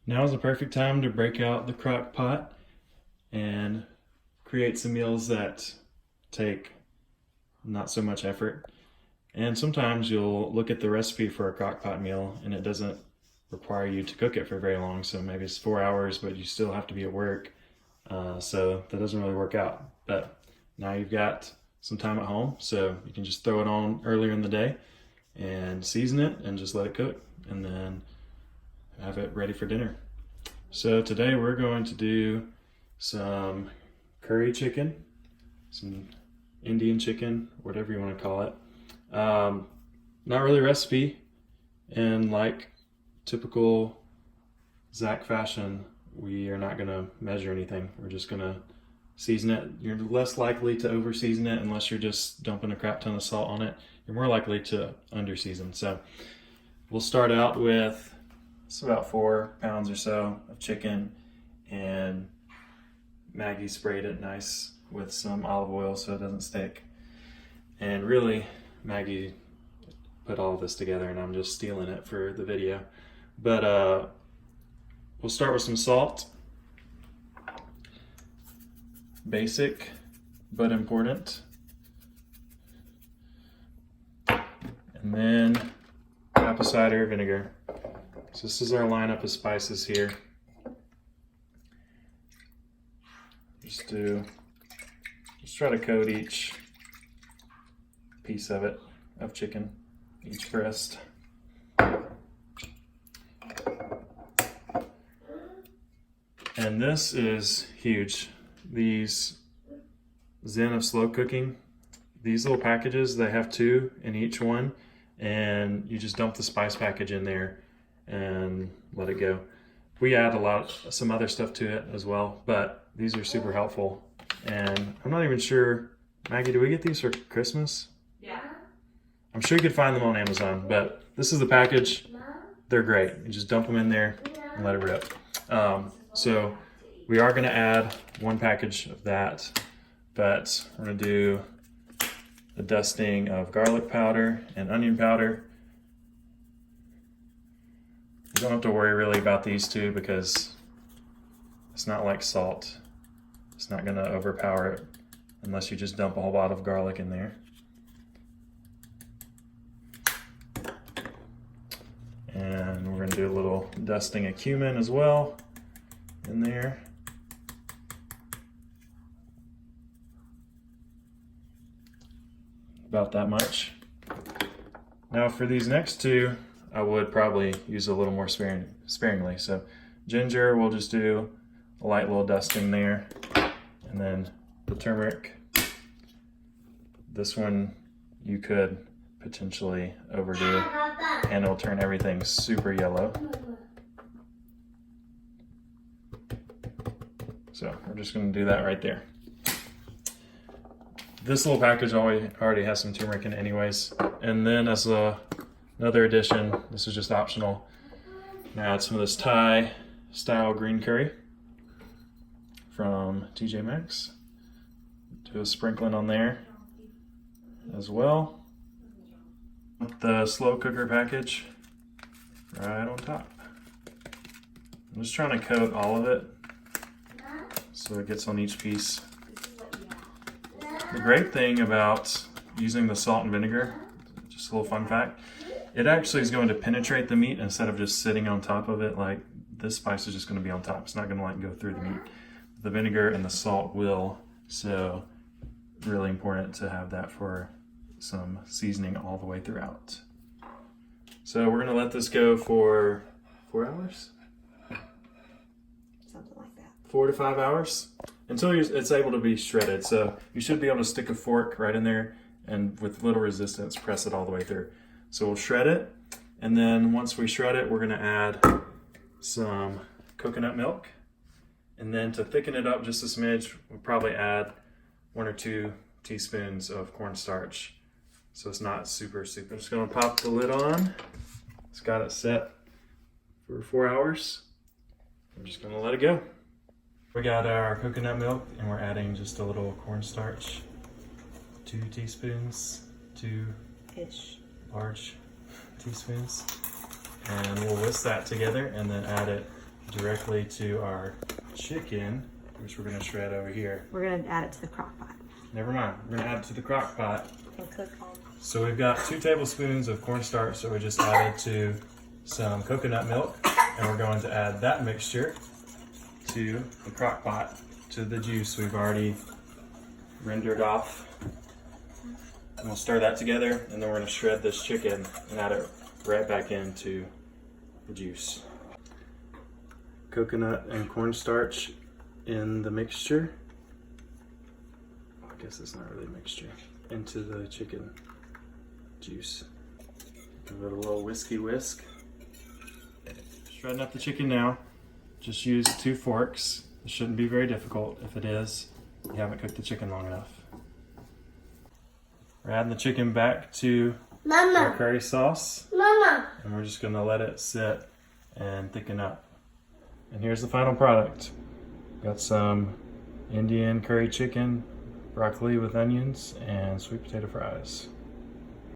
Now is the perfect time to break out the crock pot and create some meals that take not so much effort. And sometimes you'll look at the recipe for a crock pot meal and it doesn't require you to cook it for very long. So maybe it's 4 hours, but you still have to be at work. So that doesn't really work out. But now you've got some time at home, so you can just throw it on earlier in the day and season it and just let it cook and then have it ready for dinner. So today we're going to do some curry chicken, some Indian chicken, whatever you want to call it. Not really a recipe, and like typical Zach fashion, we are not going to measure anything. We're just going to season it. You're less likely to over season it unless you're just dumping a crap ton of salt on it. You're more likely to under season. So we'll start out with about 4 pounds or so of chicken, and Maggie sprayed it nice with some olive oil so it doesn't stick. And really, Maggie put all of this together and I'm just stealing it for the video. But we'll start with some salt. Basic, but important. And then apple cider vinegar. So this is our lineup of spices here. Just try to coat each piece of it, of chicken, each breast. And this is huge. These Zen of slow cooking, these little packages, they have 2 in each one, and you just dump the spice package in there and let it go. We add some other stuff to it as well, but these are super helpful. And I'm not even sure, Maggie, do we get these for Christmas? Yeah. I'm sure you could find them on Amazon, but this is the package. They're great. You just dump them in there and let it rip. So we are going to add 1 package of that, but we're going to do a dusting of garlic powder and onion powder. You don't have to worry really about these 2 because it's not like salt. It's not going to overpower it unless you just dump a whole lot of garlic in there. And we're going to do a little dusting of cumin as well in there. About that much. Now for these next 2, I would probably use a little more sparingly. So ginger, we'll just do a light little dusting there. And then the turmeric. This one you could potentially overdo and it'll turn everything super yellow. So we're just going to do that right there. This little package already has some turmeric in it anyways. And then as another addition, this is just optional, now add some of this Thai style green curry from TJ Maxx. Do a sprinkling on there as well. With the slow cooker package right on top. I'm just trying to coat all of it so it gets on each piece. The great thing about using the salt and vinegar, just a little fun fact, it actually is going to penetrate the meat instead of just sitting on top of it. Like this spice is just going to be on top. It's not going to like go through the meat. The vinegar and the salt will, so really important to have that for some seasoning all the way throughout. So we're going to let this go for 4 hours? Something like that. 4 to 5 hours until it's able to be shredded. So you should be able to stick a fork right in there and with little resistance press it all the way through. So we'll shred it, and then once we shred it, we're going to add some coconut milk, and then to thicken it up just a smidge, we'll probably add 1 or 2 teaspoons of cornstarch. So it's not super. I'm just going to pop the lid on. It's got it set for 4 hours. I'm just going to let it go. We got our coconut milk and we're adding just a little cornstarch. 2 teaspoons, 2-ish large teaspoons. And we'll whisk that together and then add it directly to our chicken, which we're going to shred over here. We're going to add it to the crock pot. Never mind, we're going to add it to the crock pot. And cook on. So we've got 2 tablespoons of cornstarch that we just added to some coconut milk, and we're going to add that mixture to the crock pot, to the juice we've already rendered off. And we'll stir that together, and then we're going to shred this chicken and add it right back into the juice. Coconut and cornstarch in the mixture. I guess it's not really a mixture. Into the chicken juice. Give it a little whisk. Shredding up the chicken now. Just use 2 forks. It shouldn't be very difficult. If it is, you haven't cooked the chicken long enough. We're adding the chicken back to our curry sauce. And we're just gonna let it sit and thicken up. And here's the final product. Got some Indian curry chicken, broccoli with onions, and sweet potato fries.